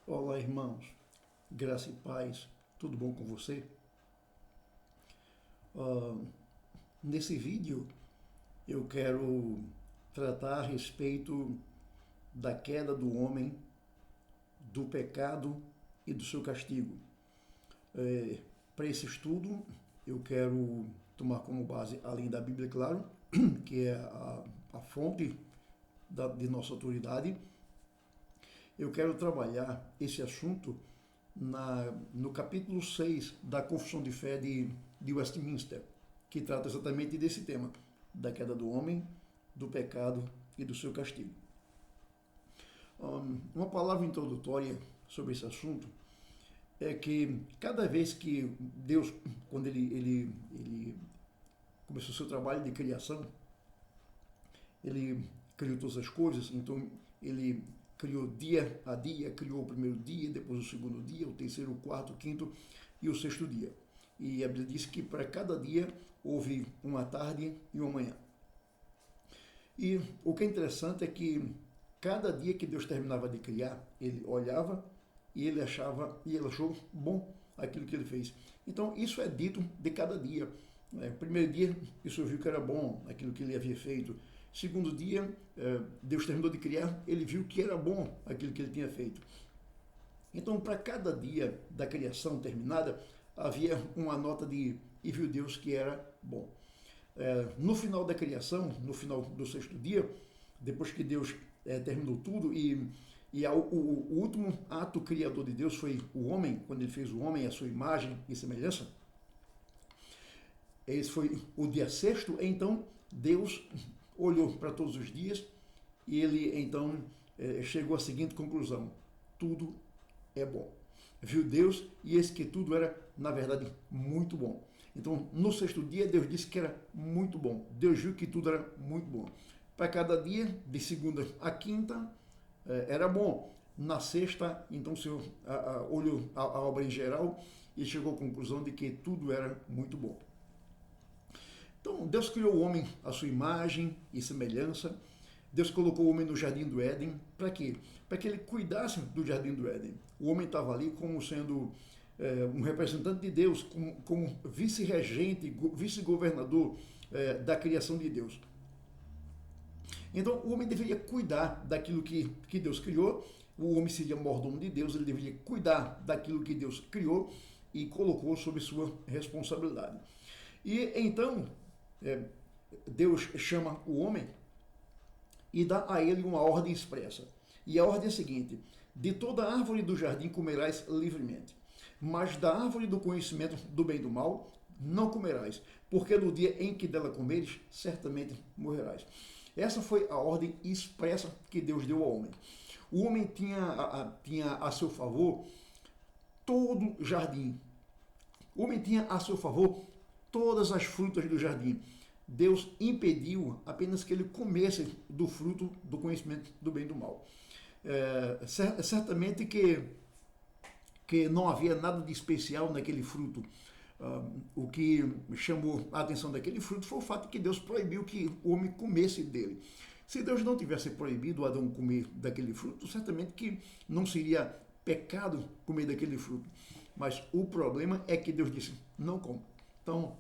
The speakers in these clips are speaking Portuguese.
Olá, irmãos, graça e paz, tudo bom com você? Ah, Nesse vídeo eu quero tratar a respeito da queda do homem, do pecado e do seu castigo. Para esse estudo, eu quero tomar como base, além da Bíblia, claro, que é a fonte de nossa autoridade. Eu quero trabalhar esse assunto no capítulo 6 da Confissão de Fé de Westminster, que trata exatamente desse tema, da queda do homem, do pecado e do seu castigo. Uma palavra introdutória sobre esse assunto é que cada vez que Deus, quando ele começou o seu trabalho de criação, ele criou todas as coisas, então ele criou dia a dia, criou o primeiro dia, depois o segundo dia, o terceiro, o quarto, o quinto e o sexto dia. E a Bíblia diz que para cada dia houve uma tarde e uma manhã. E o que é interessante é que cada dia que Deus terminava de criar, ele olhava e ele achou bom aquilo que ele fez. Então isso é dito de cada dia. Primeiro dia, isso viu que era bom aquilo que ele havia feito. Segundo dia, Deus terminou de criar, ele viu que era bom aquilo que ele tinha feito. Então, para cada dia da criação terminada, havia uma nota de e viu Deus que era bom. No final da criação, no final do sexto dia, depois que Deus terminou tudo o último ato criador de Deus foi o homem, quando ele fez o homem à sua imagem e semelhança. Esse foi o dia sexto, então Deus olhou para todos os dias e ele então chegou à seguinte conclusão: tudo é bom. Viu Deus e eis que tudo era, na verdade, muito bom. Então, no sexto dia, Deus disse que era muito bom. Deus viu que tudo era muito bom. Para cada dia, de segunda a quinta, era bom. Na sexta, então, o Senhor olhou a obra em geral e chegou à conclusão de que tudo era muito bom. Então, Deus criou o homem à sua imagem e semelhança. Deus colocou o homem no jardim do Éden. Para quê? Para que ele cuidasse do jardim do Éden. O homem estava ali como sendo um representante de Deus, como vice-regente, vice-governador da criação de Deus. Então, o homem deveria cuidar daquilo que Deus criou. O homem seria mordomo de Deus, ele deveria cuidar daquilo que Deus criou e colocou sob sua responsabilidade. E então, Deus chama o homem e dá a ele uma ordem expressa. E a ordem é a seguinte: de toda árvore do jardim comerás livremente, mas da árvore do conhecimento do bem e do mal não comerás, porque no dia em que dela comeres, certamente morrerás. Essa foi a ordem expressa que Deus deu ao homem. O homem tinha a seu favor todo o jardim. O homem tinha a seu favor todas as frutas do jardim. Deus impediu apenas que ele comesse do fruto do conhecimento do bem e do mal. Certamente que não havia nada de especial naquele fruto. O que chamou a atenção daquele fruto foi o fato de que Deus proibiu que o homem comesse dele. Se Deus não tivesse proibido Adão comer daquele fruto, certamente que não seria pecado comer daquele fruto. Mas o problema é que Deus disse: não coma. Então,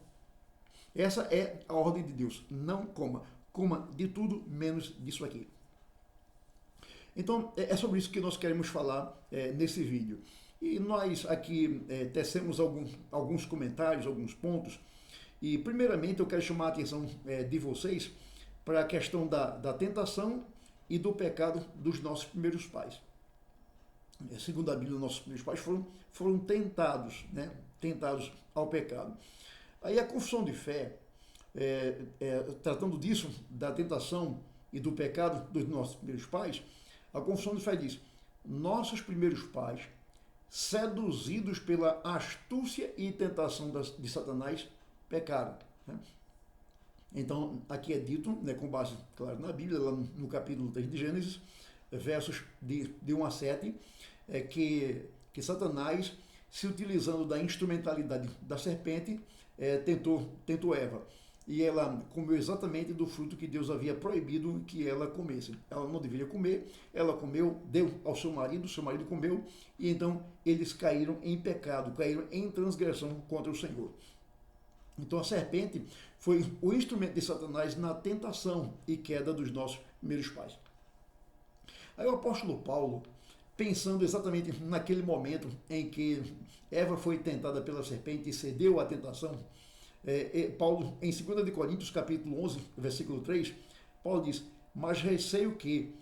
essa é a ordem de Deus: não coma. Coma de tudo menos disso aqui. Então, é sobre isso que nós queremos falar nesse vídeo. E nós aqui tecemos alguns comentários, alguns pontos. E, primeiramente, eu quero chamar a atenção de vocês para a questão da tentação e do pecado dos nossos primeiros pais. Segundo a Bíblia, nossos primeiros pais foram tentados, né? Tentados ao pecado. Aí a confissão de fé, tratando disso, da tentação e do pecado dos nossos primeiros pais, a confissão de fé diz: nossos primeiros pais, seduzidos pela astúcia e tentação de Satanás, pecaram. Né? Então, aqui é dito, né, com base, claro, na Bíblia, lá no capítulo 3 de Gênesis, versos de 1 a 7, que Satanás, se utilizando da instrumentalidade da serpente, tentou Eva. e ela comeu exatamente do fruto que Deus havia proibido que ela comesse. Ela não deveria comer, ela comeu, deu ao seu marido comeu, e então eles caíram em pecado, caíram em transgressão contra o Senhor. Então a serpente foi o instrumento de Satanás na tentação e queda dos nossos primeiros pais. Aí o apóstolo Paulo, pensando exatamente naquele momento em que Eva foi tentada pela serpente e cedeu à tentação, Paulo, em 2 de Coríntios, capítulo 11, versículo 3, Paulo diz: mas receio que,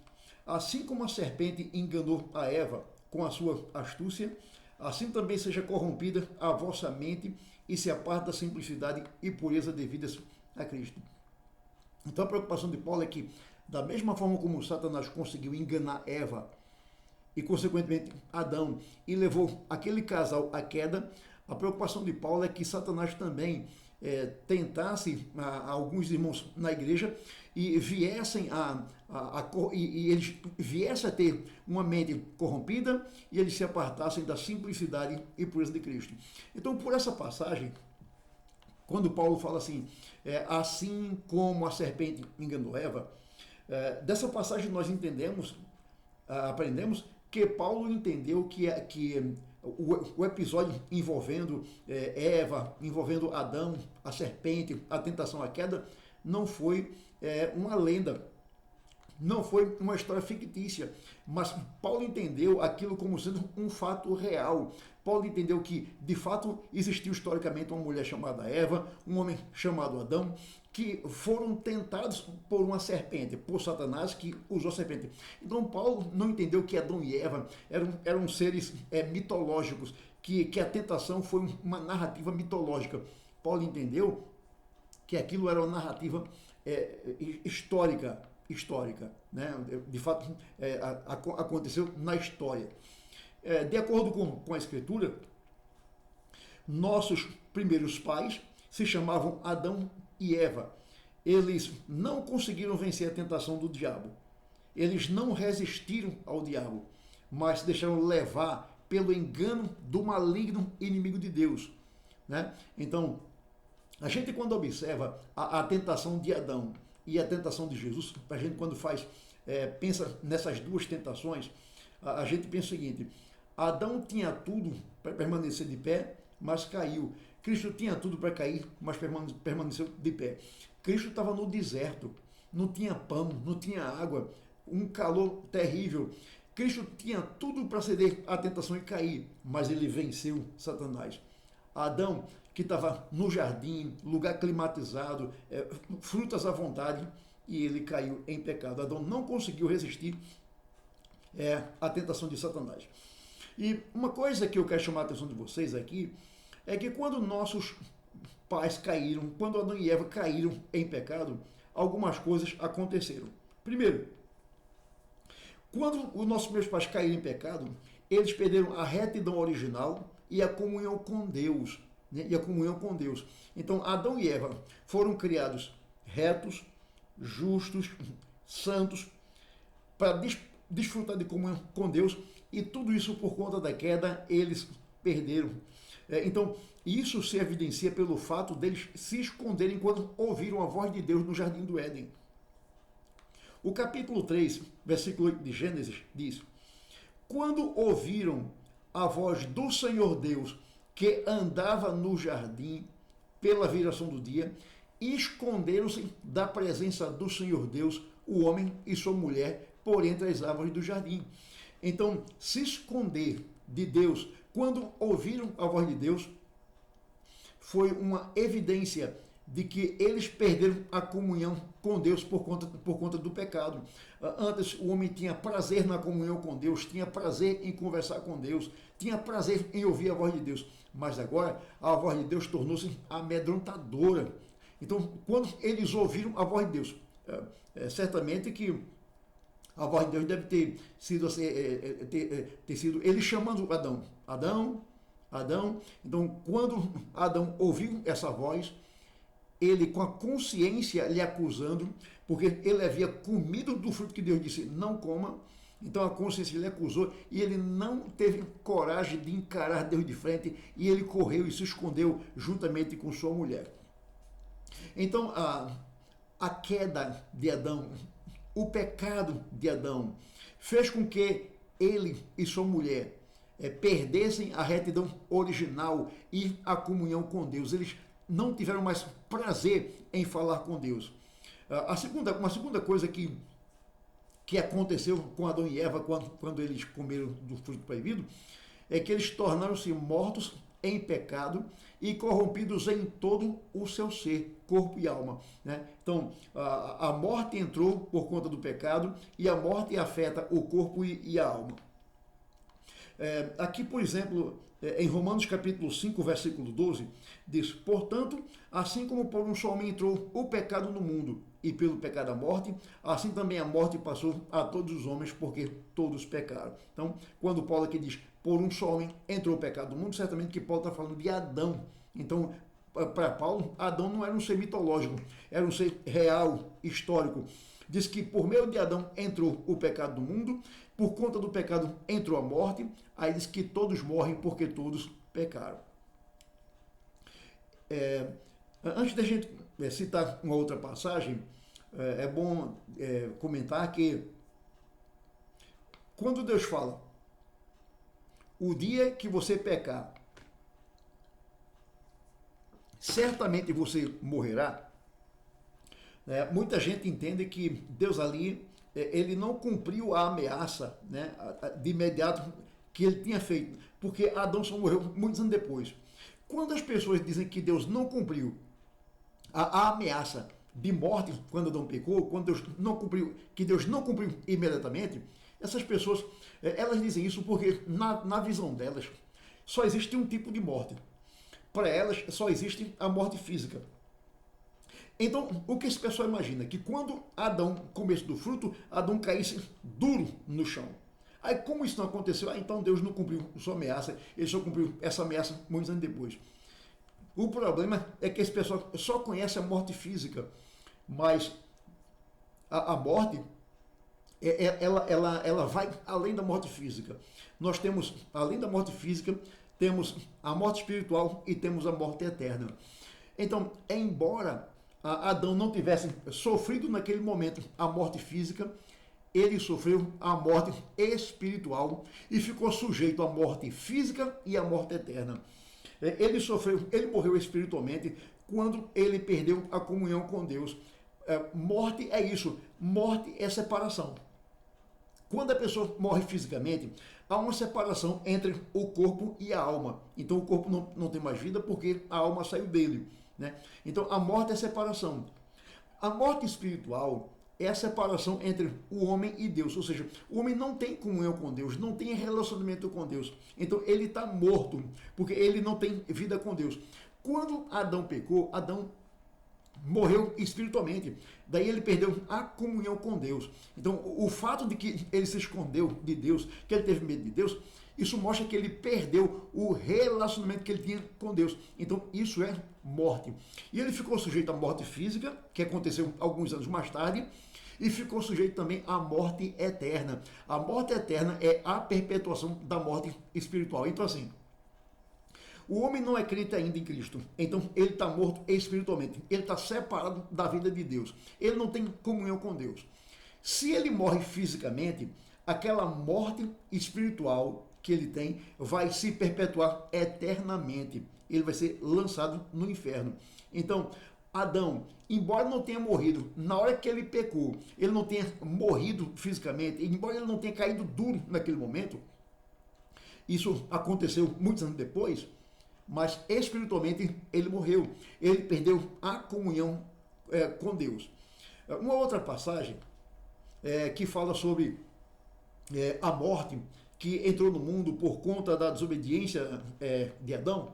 assim como a serpente enganou a Eva com a sua astúcia, assim também seja corrompida a vossa mente e se aparte da simplicidade e pureza devidas a Cristo. Então a preocupação de Paulo é que, da mesma forma como Satanás conseguiu enganar Eva e, consequentemente, Adão, e levou aquele casal à queda, a preocupação de Paulo é que Satanás também tentasse alguns irmãos na igreja e viessem e eles viessem a ter uma mente corrompida e eles se apartassem da simplicidade e pureza de Cristo. Então, por essa passagem, quando Paulo fala assim, assim como a serpente enganou Eva, dessa passagem nós aprendemos que Paulo entendeu que o episódio envolvendo Eva, envolvendo Adão, a serpente, a tentação, a queda, não foi uma lenda, não foi uma história fictícia, mas Paulo entendeu aquilo como sendo um fato real. Paulo entendeu que, de fato, existiu historicamente uma mulher chamada Eva, um homem chamado Adão, que foram tentados por uma serpente, por Satanás, que usou a serpente. Então Paulo não entendeu que Adão e Eva eram seres mitológicos, que a tentação foi uma narrativa mitológica. Paulo entendeu que aquilo era uma narrativa histórica, né? De fato, aconteceu na história. De acordo com a Escritura, nossos primeiros pais se chamavam Adão e Eva. Eles não conseguiram vencer a tentação do diabo. Eles não resistiram ao diabo, mas se deixaram levar pelo engano do maligno inimigo de Deus, né? Então, a gente quando observa a tentação de Adão e a tentação de Jesus, a gente quando pensa nessas duas tentações, a gente pensa o seguinte: Adão tinha tudo para permanecer de pé, mas caiu. Cristo tinha tudo para cair, mas permaneceu de pé. Cristo estava no deserto, não tinha pão, não tinha água, um calor terrível. Cristo tinha tudo para ceder à tentação e cair, mas ele venceu Satanás. Adão, que estava no jardim, lugar climatizado, frutas à vontade, e ele caiu em pecado. Adão não conseguiu resistir à tentação de Satanás. E uma coisa que eu quero chamar a atenção de vocês aqui é que quando nossos pais caíram, quando Adão e Eva caíram em pecado, algumas coisas aconteceram. Primeiro, quando os nossos primeiros pais caíram em pecado, eles perderam a retidão original e a comunhão com Deus. Né? E a comunhão com Deus. Então, Adão e Eva foram criados retos, justos, santos, para desfrutar de comunhão com Deus, e tudo isso por conta da queda, eles perderam. Então, isso se evidencia pelo fato deles se esconderem quando ouviram a voz de Deus no Jardim do Éden. O capítulo 3, versículo 8 de Gênesis diz: quando ouviram a voz do Senhor Deus, que andava no jardim pela viração do dia, esconderam-se da presença do Senhor Deus, o homem e sua mulher, por entre as árvores do jardim. Então, se esconder de Deus quando ouviram a voz de Deus foi uma evidência de que eles perderam a comunhão com Deus por conta do pecado. Antes o homem tinha prazer na comunhão com Deus, tinha prazer em conversar com Deus, tinha prazer em ouvir a voz de Deus, mas agora a voz de Deus tornou-se amedrontadora. Então, quando eles ouviram a voz de Deus, certamente que a voz de Deus deve ter sido, ter sido ele chamando Adão. Adão, Adão. Então, quando Adão ouviu essa voz, ele com a consciência lhe acusando, porque ele havia comido do fruto que Deus disse, não coma. Então a consciência lhe acusou e ele não teve coragem de encarar Deus de frente e ele correu e se escondeu juntamente com sua mulher. Então, a queda de Adão, o pecado de Adão, fez com que ele e sua mulher perdessem a retidão original e a comunhão com Deus. Eles não tiveram mais prazer em falar com Deus. Uma segunda coisa que aconteceu com Adão e Eva quando eles comeram do fruto proibido é que eles tornaram-se mortos em pecado e corrompidos em todo o seu ser, corpo e alma. Né? Então, a morte entrou por conta do pecado e a morte afeta o corpo e a alma. Aqui, por exemplo, em Romanos capítulo 5, versículo 12, diz: portanto, assim como por um só homem entrou o pecado no mundo, e pelo pecado a morte, assim também a morte passou a todos os homens, porque todos pecaram. Então, quando Paulo aqui diz, por um só homem entrou o pecado no mundo, certamente que Paulo está falando de Adão. Então, para Paulo, Adão não era um ser mitológico, era um ser real, histórico. Diz que por meio de Adão entrou o pecado do mundo, por conta do pecado entrou a morte, aí diz que todos morrem porque todos pecaram. Antes da gente citar uma outra passagem, é bom comentar que quando Deus fala, o dia que você pecar, certamente você morrerá, muita gente entende que Deus ali, ele não cumpriu a ameaça, né, de imediato que ele tinha feito, porque Adão só morreu muitos anos depois. Quando as pessoas dizem que Deus não cumpriu a ameaça de morte quando Adão pecou, quando Deus não cumpriu, que Deus não cumpriu imediatamente, essas pessoas, elas dizem isso porque na visão delas só existe um tipo de morte. Para elas só existe a morte física. Então, o que esse pessoal imagina? Que quando Adão comesse do fruto, Adão caísse duro no chão. Aí, como isso não aconteceu, então Deus não cumpriu sua ameaça, ele só cumpriu essa ameaça muitos anos depois. O problema é que esse pessoal só conhece a morte física, mas a morte, ela vai além da morte física. Nós temos, além da morte física, temos a morte espiritual e temos a morte eterna. Então, embora Adão não tivesse sofrido naquele momento a morte física, ele sofreu a morte espiritual e ficou sujeito à morte física e à morte eterna. Ele morreu espiritualmente quando ele perdeu a comunhão com Deus. Morte é isso, morte é separação. Quando a pessoa morre fisicamente, há uma separação entre o corpo e a alma. Então o corpo não tem mais vida porque a alma saiu dele. Né? Então a morte é separação. A morte espiritual é a separação entre o homem e Deus, ou seja, o homem não tem comunhão com Deus, não tem relacionamento com Deus, então ele está morto, porque ele não tem vida com Deus. Quando Adão pecou, Adão morreu espiritualmente, daí ele perdeu a comunhão com Deus. Então o fato de que ele se escondeu de Deus, que ele teve medo de Deus, isso mostra que ele perdeu o relacionamento que ele tinha com Deus. Então isso é morte. E ele ficou sujeito à morte física, que aconteceu alguns anos mais tarde, e ficou sujeito também à morte eterna. A morte eterna é a perpetuação da morte espiritual. Então assim, o homem não é crente ainda em Cristo, então ele está morto espiritualmente, ele está separado da vida de Deus, ele não tem comunhão com Deus. Se ele morre fisicamente, aquela morte espiritual que ele tem vai se perpetuar eternamente, ele vai ser lançado no inferno. Então, Adão, embora não tenha morrido, na hora que ele pecou, ele não tenha morrido fisicamente, embora ele não tenha caído duro naquele momento, isso aconteceu muitos anos depois, mas espiritualmente ele morreu, ele perdeu a comunhão com Deus. Uma outra passagem que fala sobre a morte que entrou no mundo por conta da desobediência de Adão,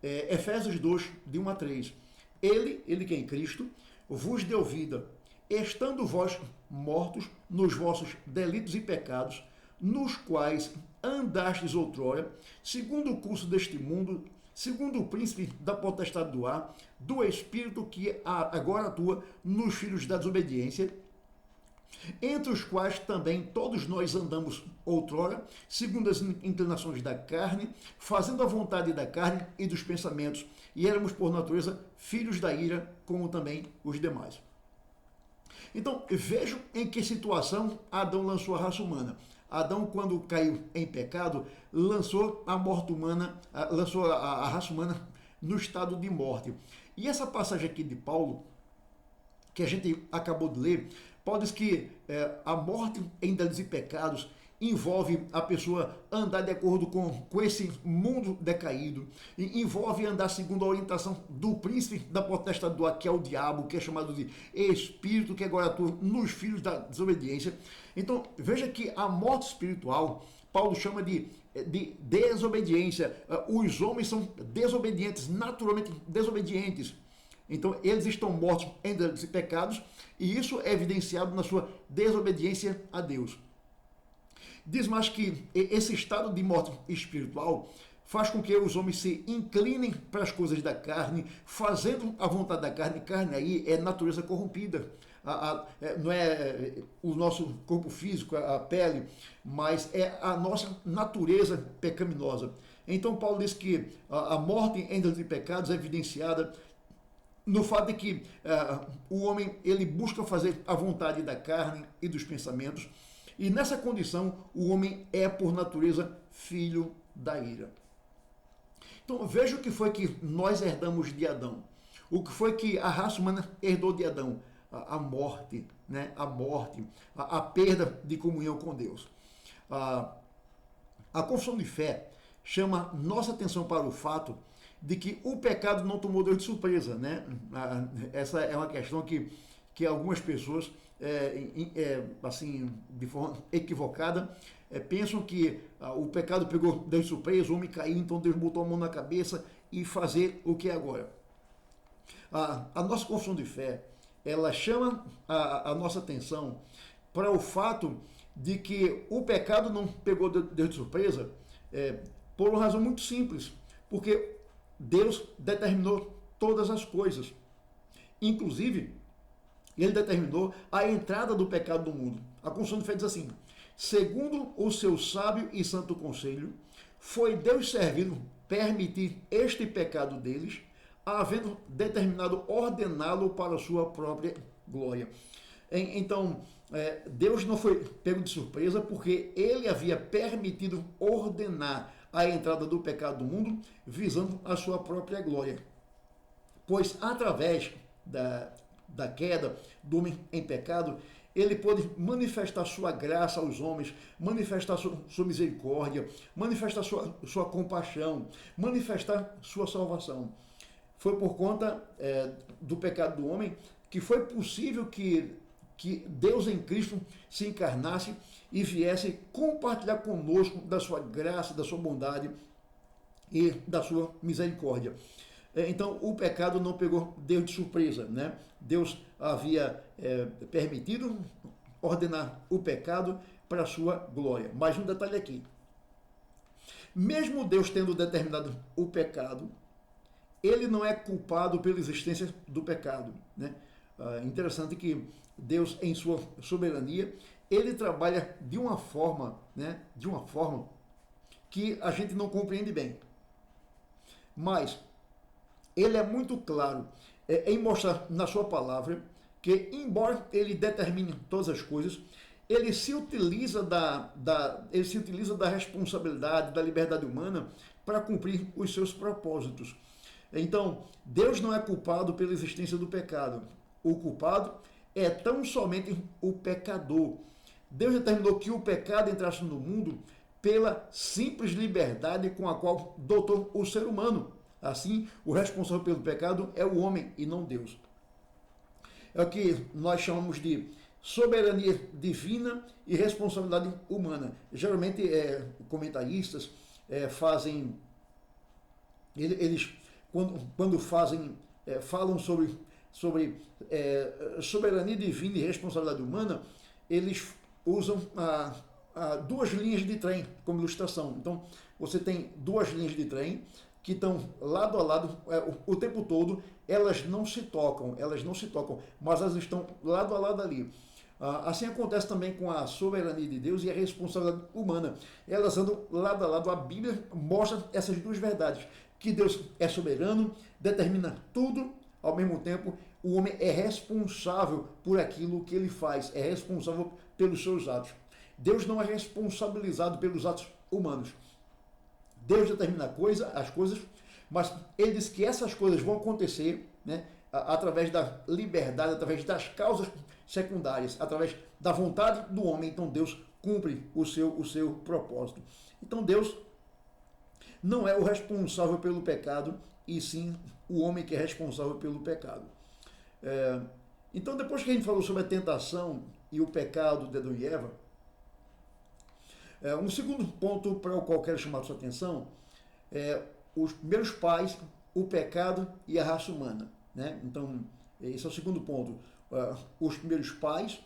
Efésios 2, de 1 a 3. Ele que é em Cristo, vos deu vida, estando vós mortos nos vossos delitos e pecados, nos quais andastes outrora, segundo o curso deste mundo, segundo o príncipe da potestade do ar, do espírito que agora atua nos filhos da desobediência, entre os quais também todos nós andamos outrora, segundo as inclinações da carne, fazendo a vontade da carne e dos pensamentos, e éramos por natureza filhos da ira, como também os demais. Então, vejam em que situação Adão lançou a raça humana. Adão, quando caiu em pecado, lançou a morte humana, lançou a raça humana no estado de morte. E essa passagem aqui de Paulo, que a gente acabou de ler, Paulo diz que a morte em delitos e pecados envolve a pessoa andar de acordo com esse mundo decaído, e envolve andar segundo a orientação do príncipe da potestade do ar, que é o diabo, que é chamado de espírito, que agora atua nos filhos da desobediência. Então, veja que a morte espiritual, Paulo chama de desobediência. Os homens são desobedientes, naturalmente desobedientes. Então, eles estão mortos em delitos e pecados, e isso é evidenciado na sua desobediência a Deus. Diz mais que esse estado de morte espiritual faz com que os homens se inclinem para as coisas da carne, fazendo a vontade da carne. Carne aí é natureza corrompida. Não é o nosso corpo físico, a pele, mas é a nossa natureza pecaminosa. Então Paulo diz que a morte em delitos e pecados é evidenciada no fato de que o homem ele busca fazer a vontade da carne e dos pensamentos, e nessa condição o homem é por natureza filho da ira. Então veja o que foi que nós herdamos de Adão. O que foi que a raça humana herdou de Adão? A morte, né? A morte, a perda de comunhão com Deus. A confissão de fé chama nossa atenção para o fato de que o pecado não tomou Deus de surpresa, né? Essa é uma questão que algumas pessoas, assim, de forma equivocada, pensam que o pecado pegou Deus de surpresa, o homem caiu, então Deus botou a mão na cabeça e fazer o que é agora. A nossa confissão de fé, ela chama a nossa atenção para o fato de que o pecado não pegou Deus de surpresa por uma razão muito simples, porque Deus determinou todas as coisas. Inclusive, ele determinou a entrada do pecado no mundo. A Confissão de Fé diz assim: segundo o seu sábio e santo conselho, foi Deus servido permitir este pecado deles, havendo determinado ordená-lo para a sua própria glória. Então, Deus não foi pego de surpresa, porque ele havia permitido ordenar a entrada do pecado do mundo, visando a sua própria glória. Pois através da queda do homem em pecado, ele pôde manifestar sua graça aos homens, manifestar sua misericórdia, manifestar sua compaixão, manifestar sua salvação. Foi por conta do pecado do homem que foi possível que Deus em Cristo se encarnasse e viesse compartilhar conosco da sua graça, da sua bondade e da sua misericórdia. Então, o pecado não pegou Deus de surpresa, né? Deus havia permitido ordenar o pecado para a sua glória. Mais um detalhe aqui. Mesmo Deus tendo determinado o pecado, ele não é culpado pela existência do pecado, né? Interessante que Deus, em sua soberania, ele trabalha de uma forma, né? De uma forma que a gente não compreende bem. Mas ele é muito claro em mostrar na sua palavra que, embora ele determine todas as coisas, ele se utiliza da responsabilidade, da liberdade humana para cumprir os seus propósitos. Então, Deus não é culpado pela existência do pecado. O culpado é tão somente o pecador. Deus determinou que o pecado entrasse no mundo pela simples liberdade com a qual dotou o ser humano. Assim, o responsável pelo pecado é o homem e não Deus. É o que nós chamamos de soberania divina e responsabilidade humana. Geralmente, comentaristas fazem... Eles, quando falam sobre soberania divina e responsabilidade humana, eles usam duas linhas de trem como ilustração. Então, você tem duas linhas de trem que estão lado a lado o tempo todo, elas não se tocam, mas elas estão lado a lado ali. Assim acontece também com a soberania de Deus e a responsabilidade humana. Elas andam lado a lado. A Bíblia mostra essas duas verdades, que Deus é soberano, determina tudo, ao mesmo tempo o homem é responsável por aquilo que ele faz, é responsável pelos seus atos. Deus não é responsabilizado pelos atos humanos. Deus determina as coisas, mas ele diz que essas coisas vão acontecer, né, através da liberdade, através das causas secundárias, através da vontade do homem. Então Deus cumpre o seu propósito. Então Deus não é o responsável pelo pecado, e sim o homem que é responsável pelo pecado. Então, depois que a gente falou sobre a tentação e o pecado de Adão e Eva, um segundo ponto para o qual quero chamar a sua atenção é os primeiros pais, o pecado e a raça humana, né? Então, esse é o segundo ponto. Os primeiros pais,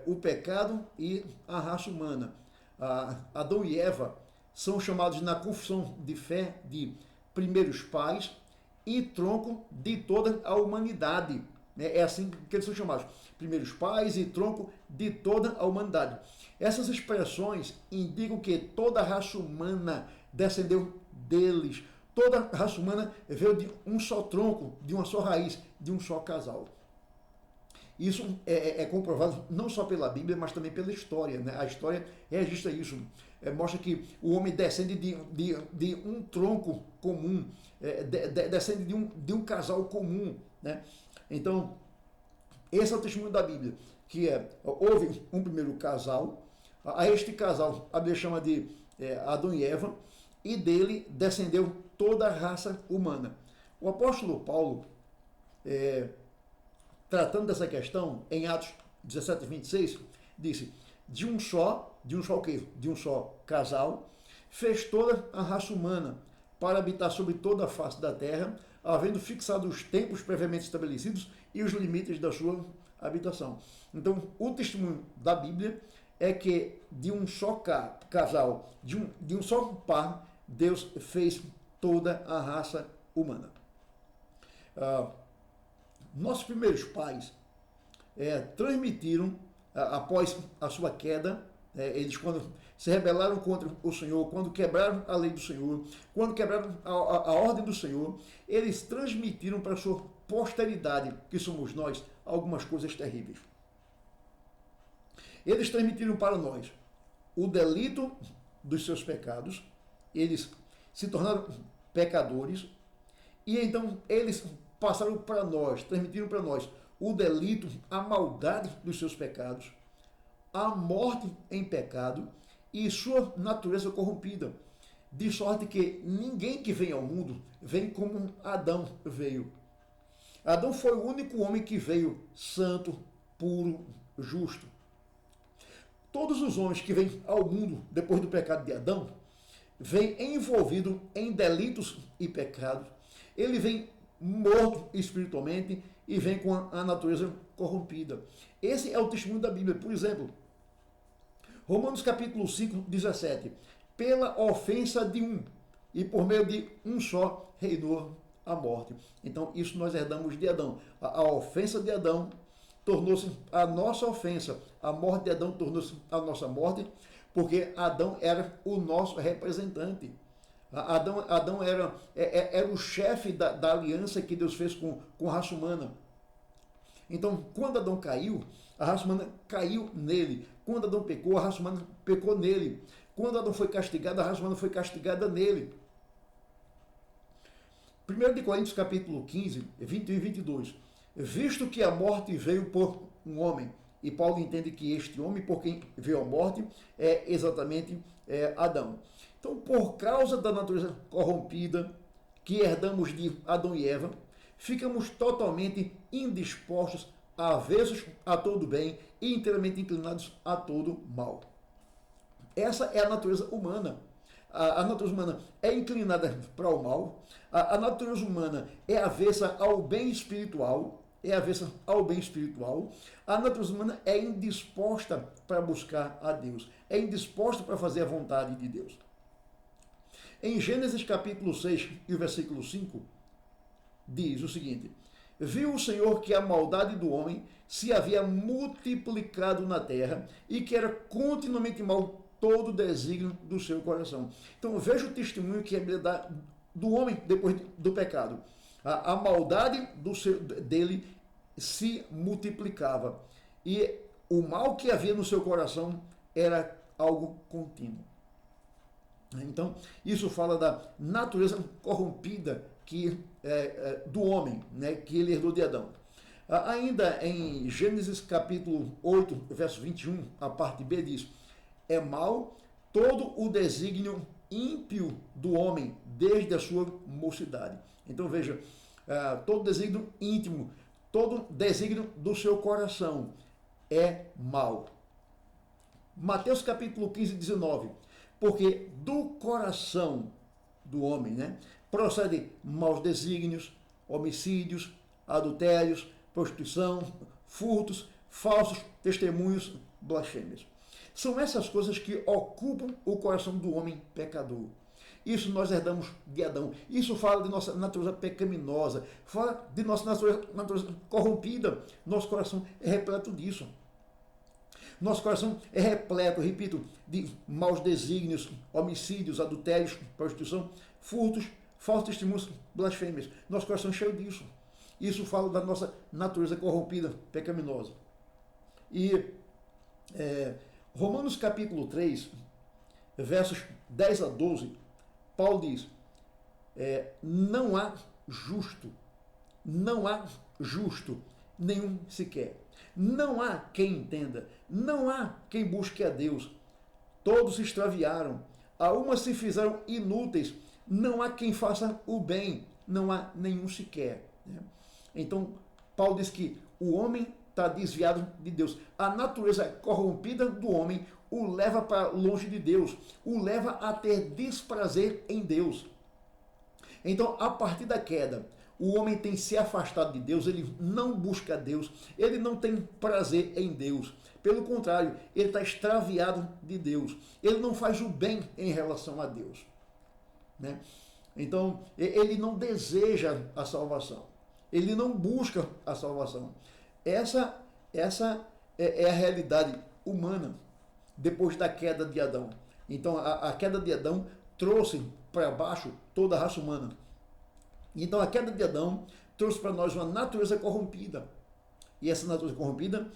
o pecado e a raça humana. Adão e Eva são chamados na confissão de fé de primeiros pais e tronco de toda a humanidade. É assim que eles são chamados. Primeiros pais e tronco de toda a humanidade. Essas expressões indicam que toda a raça humana descendeu deles. Toda a raça humana veio de um só tronco, de uma só raiz, de um só casal. Isso é comprovado não só pela Bíblia, mas também pela história, né? A história registra isso. Mostra que o homem descende de um tronco comum, descende de um casal comum, né? Então, esse é o testemunho da Bíblia, que houve um primeiro casal, a este casal a Bíblia chama de Adão e Eva, e dele descendeu toda a raça humana. O apóstolo Paulo, tratando dessa questão, em Atos 17, 26, disse, de um só o quê? De um só casal, fez toda a raça humana para habitar sobre toda a face da terra, havendo fixado os tempos previamente estabelecidos e os limites da sua habitação. Então, o testemunho da Bíblia é que de um só casal, de um só par, Deus fez toda a raça humana. Nossos primeiros pais transmitiram, após a sua queda, eles quando se rebelaram contra o Senhor, quando quebraram a lei do Senhor, quando quebraram a ordem do Senhor, eles transmitiram para a sua posteridade, que somos nós, algumas coisas terríveis. Eles transmitiram para nós o delito dos seus pecados, eles se tornaram pecadores, e então eles passaram para nós, transmitiram para nós o delito, a maldade dos seus pecados, a morte em pecado e sua natureza corrompida, de sorte que ninguém que vem ao mundo vem como Adão veio. Adão foi o único homem que veio santo, puro, justo. Todos os homens que vêm ao mundo depois do pecado de Adão vêm envolvidos em delitos e pecados. Ele vem morto espiritualmente e vem com a natureza corrompida. Esse é o testemunho da Bíblia. Por exemplo, Romanos capítulo 5, 17. Pela ofensa de um, e por meio de um só, reinou a morte. Então, isso nós herdamos de Adão. A ofensa de Adão tornou-se a nossa ofensa. A morte de Adão tornou-se a nossa morte, porque Adão era o nosso representante. Adão era o chefe da aliança que Deus fez com a raça humana. Então, quando Adão caiu, a raça humana caiu nele. Quando Adão pecou, a raça humana pecou nele. Quando Adão foi castigado, a raça humana foi castigada nele. 1 Coríntios capítulo 15, 21 e 22. Visto que a morte veio por um homem, e Paulo entende que este homem por quem veio a morte é exatamente Adão. Então, por causa da natureza corrompida que herdamos de Adão e Eva, ficamos totalmente indispostos, avessos a todo bem e inteiramente inclinados a todo mal. Essa é a natureza humana. A natureza humana é inclinada para o mal. A natureza humana é avessa ao bem espiritual. A natureza humana é indisposta para buscar a Deus. É indisposta para fazer a vontade de Deus. Em Gênesis capítulo 6 e o versículo 5, diz o seguinte: viu o Senhor que a maldade do homem se havia multiplicado na terra e que era continuamente mau todo o desígnio do seu coração. Então veja o testemunho que a Bíblia dá do homem depois do pecado. A maldade dele se multiplicava e o mal que havia no seu coração era algo contínuo. Então, isso fala da natureza corrompida do homem, né, que ele herdou de Adão. Ainda em Gênesis capítulo 8, verso 21, a parte B diz: é mal todo o desígnio ímpio do homem desde a sua mocidade. Então veja, todo desígnio íntimo, todo desígnio do seu coração é mal. Mateus capítulo 15, 19. Porque do coração do homem, né, procede maus desígnios, homicídios, adultérios, prostituição, furtos, falsos testemunhos, blasfêmias. São essas coisas que ocupam o coração do homem pecador. Isso nós herdamos de Adão. Isso fala de nossa natureza pecaminosa, fala de nossa natureza corrompida. Nosso coração é repleto disso. Nosso coração é repleto, repito, de maus desígnios, homicídios, adultérios, prostituição, furtos, falsos testemunhos, blasfêmias. Nosso coração é cheio disso. Isso fala da nossa natureza corrompida, pecaminosa. E Romanos capítulo 3, versos 10 a 12, Paulo diz: não há justo nenhum sequer. Não há quem entenda, não há quem busque a Deus. Todos se extraviaram, a uma se fizeram inúteis, não há quem faça o bem, não há nenhum sequer. Então, Paulo diz que o homem está desviado de Deus. A natureza corrompida do homem o leva para longe de Deus, o leva a ter desprazer em Deus. Então, a partir da queda, o homem tem se afastado de Deus, ele não busca Deus, ele não tem prazer em Deus. Pelo contrário, ele está extraviado de Deus. Ele não faz o bem em relação a Deus. Né? Então, ele não deseja a salvação. Ele não busca a salvação. Essa é a realidade humana depois da queda de Adão. Então, a queda de Adão trouxe para baixo toda a raça humana. Então a queda de Adão trouxe para nós uma natureza corrompida. E essa natureza corrompida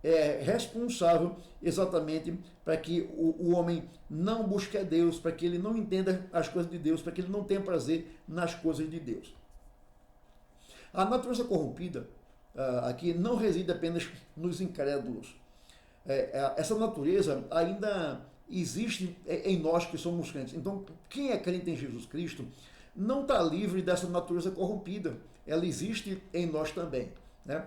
é responsável exatamente para que o homem não busque a Deus, para que ele não entenda as coisas de Deus, para que ele não tenha prazer nas coisas de Deus. A natureza corrompida aqui não reside apenas nos incrédulos. Essa natureza ainda existe em nós que somos crentes. Então, quem é crente em Jesus Cristo não está livre dessa natureza corrompida. Ela existe em nós também. Né?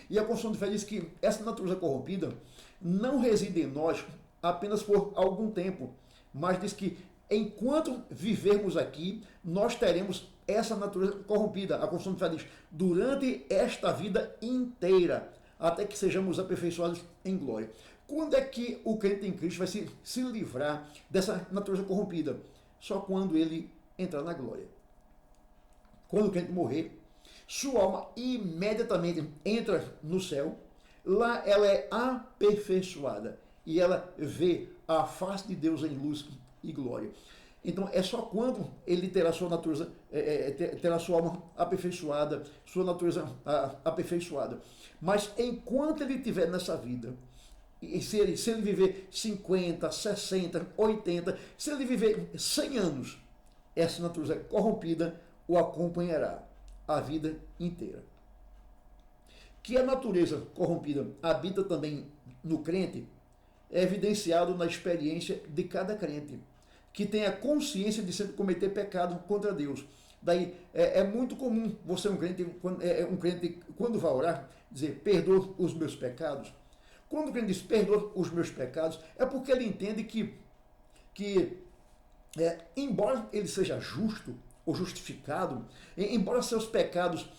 E a Confissão de Fé diz que essa natureza corrompida não reside em nós apenas por algum tempo, mas diz que enquanto vivermos aqui, nós teremos essa natureza corrompida. A Confissão de Fé diz: durante esta vida inteira, até que sejamos aperfeiçoados em glória. Quando é que o crente em Cristo vai se livrar dessa natureza corrompida? Só quando ele entrar na glória. Quando o crente morrer, sua alma imediatamente entra no céu. Lá ela é aperfeiçoada e ela vê a face de Deus em luz e glória. Então é só quando ele terá sua natureza, terá sua alma aperfeiçoada, sua natureza aperfeiçoada. Mas enquanto ele estiver nessa vida, e se ele viver 50, 60, 80, se ele viver 100 anos, essa natureza corrompida o acompanhará a vida inteira. Que a natureza corrompida habita também no crente é evidenciado na experiência de cada crente, que tem a consciência de sempre cometer pecado contra Deus. Daí é muito comum você, um crente, quando vai orar, dizer: perdoa os meus pecados. Quando o crente diz perdoa os meus pecados, é porque ele entende que embora ele seja justo ou justificado, embora seus pecados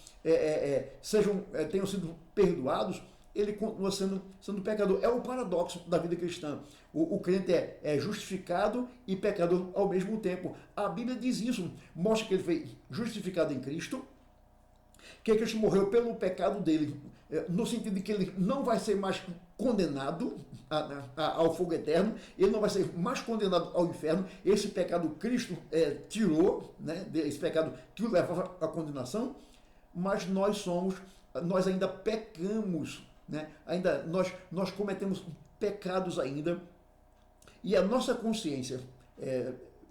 tenham sido perdoados, ele continua sendo pecador. É o paradoxo da vida cristã. O crente é justificado e pecador ao mesmo tempo. A Bíblia diz isso, mostra que ele foi justificado em Cristo que Cristo morreu pelo pecado dele, no sentido de que ele não vai ser mais condenado ao fogo eterno, ele não vai ser mais condenado ao inferno. Esse pecado Cristo tirou, né, esse pecado que o levava à condenação, mas nós ainda pecamos, né? Ainda nós cometemos pecados ainda, e a nossa consciência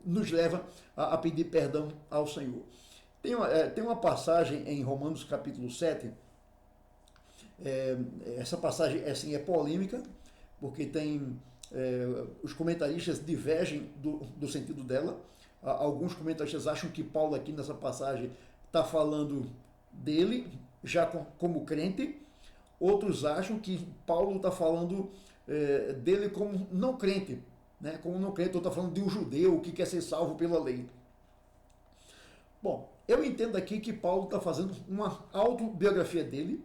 nos leva a pedir perdão ao Senhor. Tem uma passagem em Romanos capítulo 7, essa passagem assim, é polêmica, porque os comentaristas divergem do sentido dela. Alguns comentaristas acham que Paulo aqui nessa passagem está falando dele, já como crente. Outros acham que Paulo está falando dele como não crente, né? Como não crente, ou está falando de um judeu que quer ser salvo pela lei. Bom, eu entendo aqui que Paulo está fazendo uma autobiografia dele,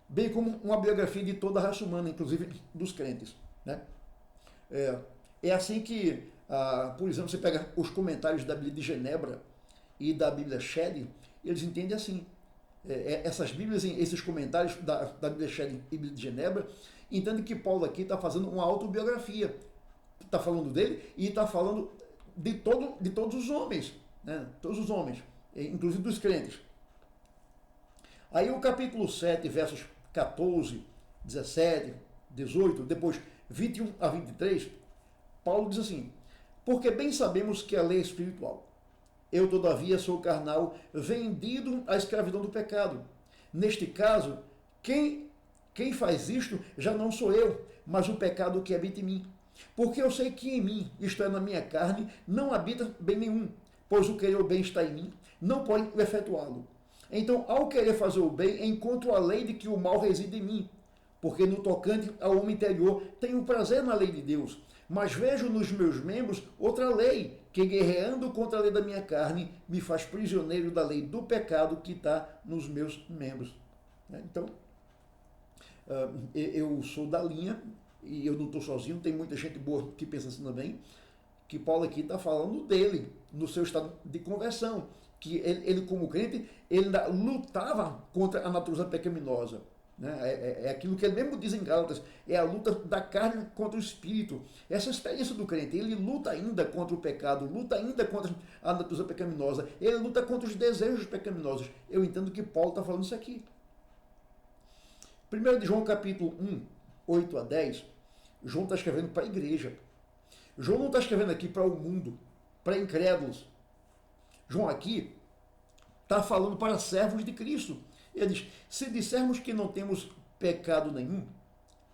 bem como uma biografia de toda a raça humana, inclusive dos crentes, né? É assim que, por exemplo, você pega os comentários da Bíblia de Genebra e da Bíblia Shed, eles entendem assim. Essas Bíblias, esses comentários da Bíblia Shed e Bíblia de Genebra, entendem que Paulo aqui está fazendo uma autobiografia. Está falando dele e está falando de todos os homens, né? Todos os homens, inclusive dos crentes. Aí o capítulo 7, versos 14, 17, 18, depois 21 a 23, Paulo diz assim: porque bem sabemos que a lei é espiritual. Eu, todavia, sou carnal, vendido à escravidão do pecado. Neste caso, quem faz isto já não sou eu, mas o pecado que habita em mim. Porque eu sei que em mim, isto é, na minha carne, não habita bem nenhum, pois o querer o bem está em mim, não pode efetuá-lo. Então, ao querer fazer o bem, encontro a lei de que o mal reside em mim. Porque no tocante ao homem interior, tenho prazer na lei de Deus, mas vejo nos meus membros outra lei, que guerreando contra a lei da minha carne, me faz prisioneiro da lei do pecado que está nos meus membros. Então, eu sou da linha, e eu não estou sozinho, tem muita gente boa que pensa assim também, que Paulo aqui está falando dele, no seu estado de conversão, que ele como crente, ele ainda lutava contra a natureza pecaminosa. Né? É aquilo que ele mesmo diz em Gálatas, é a luta da carne contra o espírito. Essa experiência do crente, ele luta ainda contra o pecado, luta ainda contra a natureza pecaminosa, ele luta contra os desejos pecaminosos. Eu entendo que Paulo está falando isso aqui. 1 de João capítulo 1, 8 a 10, João está escrevendo para a igreja. João não está escrevendo aqui para o mundo, para incrédulos. João aqui está falando para servos de Cristo. Ele diz: se dissermos que não temos pecado nenhum,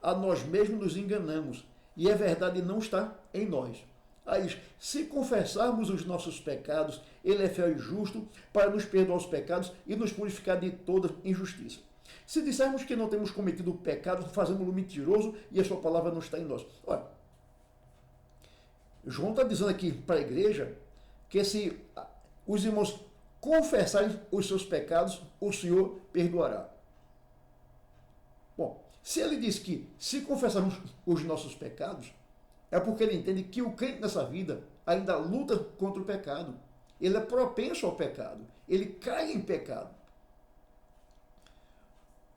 a nós mesmos nos enganamos, e a verdade não está em nós. Aí diz: se confessarmos os nossos pecados, ele é fiel e justo para nos perdoar os pecados e nos purificar de toda injustiça. Se dissermos que não temos cometido pecado, fazemos-lo mentiroso e a sua palavra não está em nós. Olha, João está dizendo aqui para a igreja que se os irmãos confessarem os seus pecados, o Senhor perdoará. Bom, se ele diz que se confessarmos os nossos pecados, é porque ele entende que o crente nessa vida ainda luta contra o pecado. Ele é propenso ao pecado. Ele cai em pecado.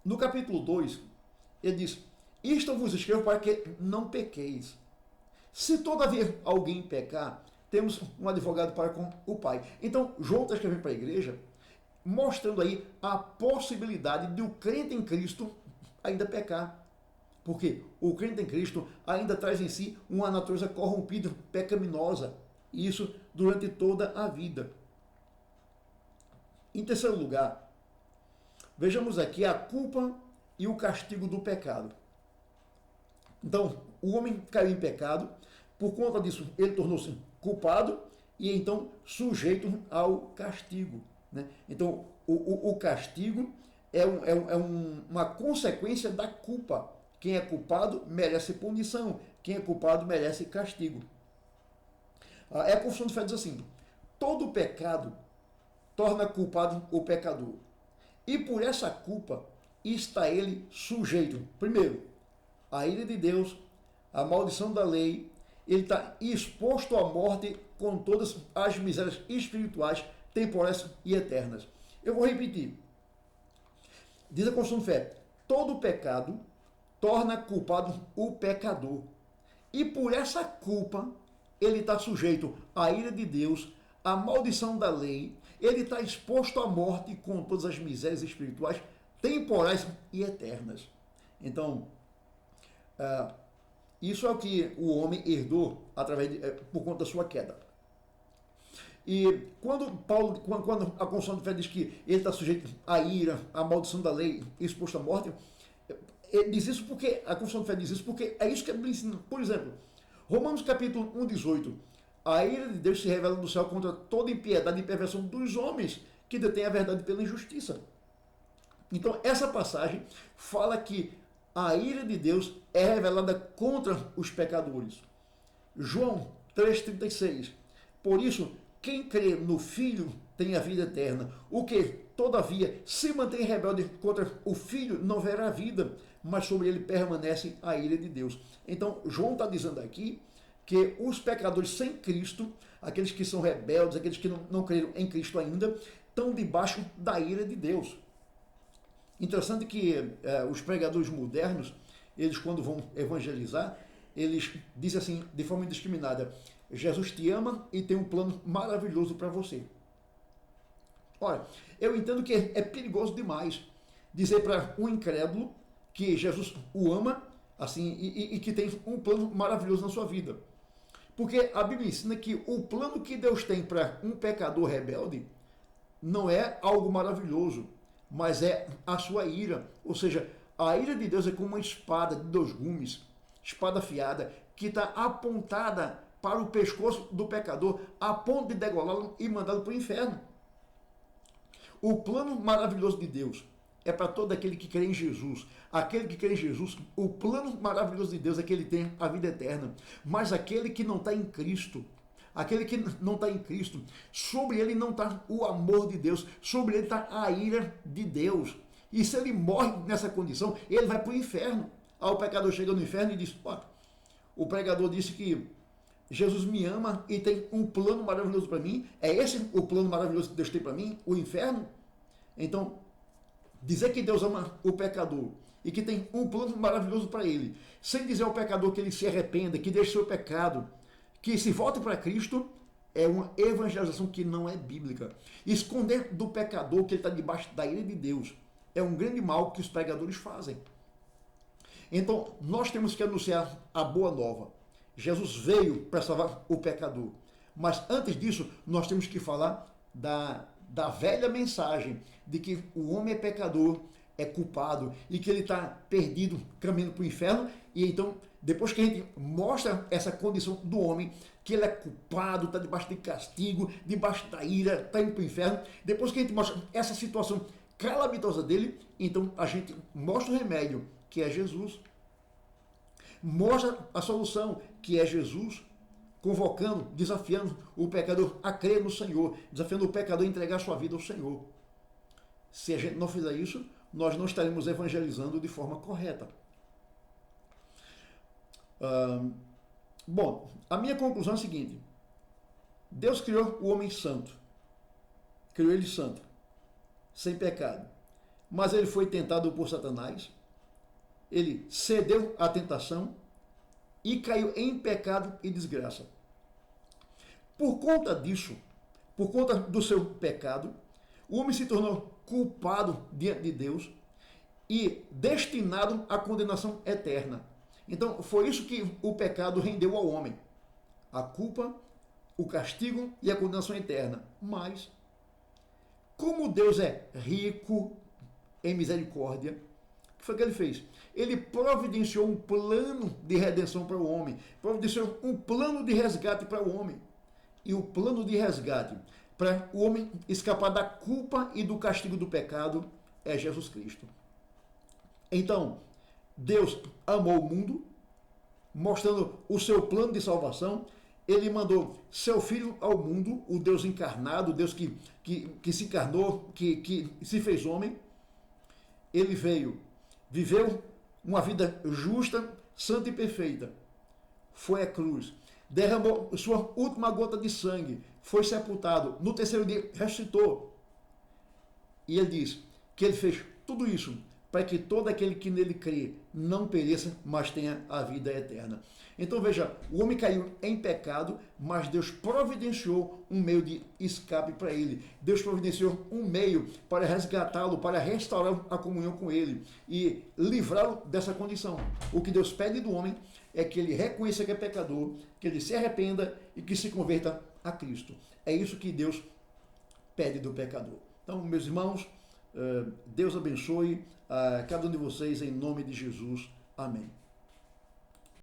No capítulo 2, ele diz: isto eu vos escrevo para que não pequeis. Se todavia alguém pecar, temos um advogado para com o Pai. Então, João está escrevendo para a igreja, mostrando aí a possibilidade de o crente em Cristo ainda pecar. Porque o crente em Cristo ainda traz em si uma natureza corrompida, pecaminosa. E isso durante toda a vida. Em terceiro lugar, vejamos aqui a culpa e o castigo do pecado. Então, o homem caiu em pecado, por conta disso ele tornou-se culpado e então sujeito ao castigo. Né? Então, o castigo é uma consequência da culpa. Quem é culpado merece punição, quem é culpado merece castigo. A Confissão de Fé diz assim: todo pecado torna culpado o pecador, e por essa culpa está ele sujeito, primeiro, à ira de Deus, à maldição da lei. Ele está exposto à morte com todas as misérias espirituais, temporais e eternas. Eu vou repetir. Diz a confissão de fé: todo pecado torna culpado o pecador. E por essa culpa, ele está sujeito à ira de Deus, à maldição da lei, ele está exposto à morte com todas as misérias espirituais, temporais e eternas. Então, isso é o que o homem herdou por conta da sua queda. E quando a confissão de fé diz que ele está sujeito à ira, à maldição da lei, exposto à morte, ele diz isso porque, a confissão de fé diz isso porque é isso que a Bíblia ensina. Por exemplo, Romanos capítulo 1:18, a ira de Deus se revela do céu contra toda impiedade e perversão dos homens que detêm a verdade pela injustiça. Então, essa passagem fala que a ira de Deus é revelada contra os pecadores. João 3,36. Por isso, quem crê no Filho tem a vida eterna. O que, todavia, se mantém rebelde contra o Filho não verá a vida, mas sobre ele permanece a ira de Deus. Então, João está dizendo aqui que os pecadores sem Cristo, aqueles que são rebeldes, aqueles que não creram em Cristo ainda, estão debaixo da ira de Deus. Interessante que os pregadores modernos, eles quando vão evangelizar, eles dizem assim, de forma indiscriminada: Jesus te ama e tem um plano maravilhoso para você. Olha, eu entendo que é perigoso demais dizer para um incrédulo que Jesus o ama assim e que tem um plano maravilhoso na sua vida. Porque a Bíblia ensina que o plano que Deus tem para um pecador rebelde não é algo maravilhoso, mas é a sua ira. Ou seja, a ira de Deus é como uma espada de 2 gumes, espada afiada, que está apontada para o pescoço do pecador, a ponto de degolá-lo e mandá-lo para o inferno. O plano maravilhoso de Deus é para todo aquele que crê em Jesus. Aquele que crê em Jesus, o plano maravilhoso de Deus é que ele tenha a vida eterna. Mas aquele que não está em Cristo, aquele que não está em Cristo, sobre ele não está o amor de Deus, sobre ele está a ira de Deus. E se ele morre nessa condição, ele vai para o inferno. Aí o pecador chega no inferno e diz: ó, o pregador disse que Jesus me ama e tem um plano maravilhoso para mim. É esse o plano maravilhoso que Deus tem para mim? O inferno? Então, dizer que Deus ama o pecador e que tem um plano maravilhoso para ele, sem dizer ao pecador que ele se arrependa, que deixe seu pecado, que se volte para Cristo, é uma evangelização que não é bíblica. Esconder do pecador que ele está debaixo da ira de Deus é um grande mal que os pregadores fazem. Então, nós temos que anunciar a boa nova. Jesus veio para salvar o pecador. Mas antes disso, nós temos que falar da velha mensagem de que o homem é pecador, é culpado e que ele está perdido, caminhando para o inferno. E então, depois que a gente mostra essa condição do homem, que ele é culpado, está debaixo de castigo, debaixo da ira, está indo para o inferno, depois que a gente mostra essa situação calamitosa dele, então a gente mostra o remédio, que é Jesus. Mostra a solução, que é Jesus, convocando, desafiando o pecador a crer no Senhor, desafiando o pecador a entregar sua vida ao Senhor. Se a gente não fizer isso, nós não estaremos evangelizando de forma correta. Bom, a minha conclusão é a seguinte: Deus criou o homem santo, criou ele santo, sem pecado, mas ele foi tentado por Satanás, ele cedeu à tentação e caiu em pecado e desgraça. Por conta disso, por conta do seu pecado, o homem se tornou culpado diante de Deus e destinado à condenação eterna. Então, foi isso que o pecado rendeu ao homem: a culpa, o castigo e a condenação eterna. Mas, como Deus é rico em misericórdia, o que foi que ele fez? Ele providenciou um plano de redenção para o homem, providenciou um plano de resgate para o homem. E o plano de resgate para o homem escapar da culpa e do castigo do pecado é Jesus Cristo. Então, Deus amou o mundo, mostrando o seu plano de salvação. Ele mandou seu Filho ao mundo, o Deus encarnado, o Deus que se encarnou, que se fez homem. Ele veio, viveu uma vida justa, santa e perfeita. Foi à cruz, derramou sua última gota de sangue, foi sepultado, no terceiro dia ressuscitou. E ele diz que ele fez Tudo isso para que todo aquele que nele crê não pereça, mas tenha a vida eterna. Então veja, o homem caiu em pecado, mas Deus providenciou um meio de escape para ele. Deus providenciou um meio para resgatá-lo, para restaurar a comunhão com ele e livrá-lo dessa condição. O que Deus pede do homem é que ele reconheça que é pecador, que ele se arrependa e que se converta a Cristo. É isso que Deus pede do pecador. Então, meus irmãos, Deus abençoe a cada um de vocês em nome de Jesus. Amém.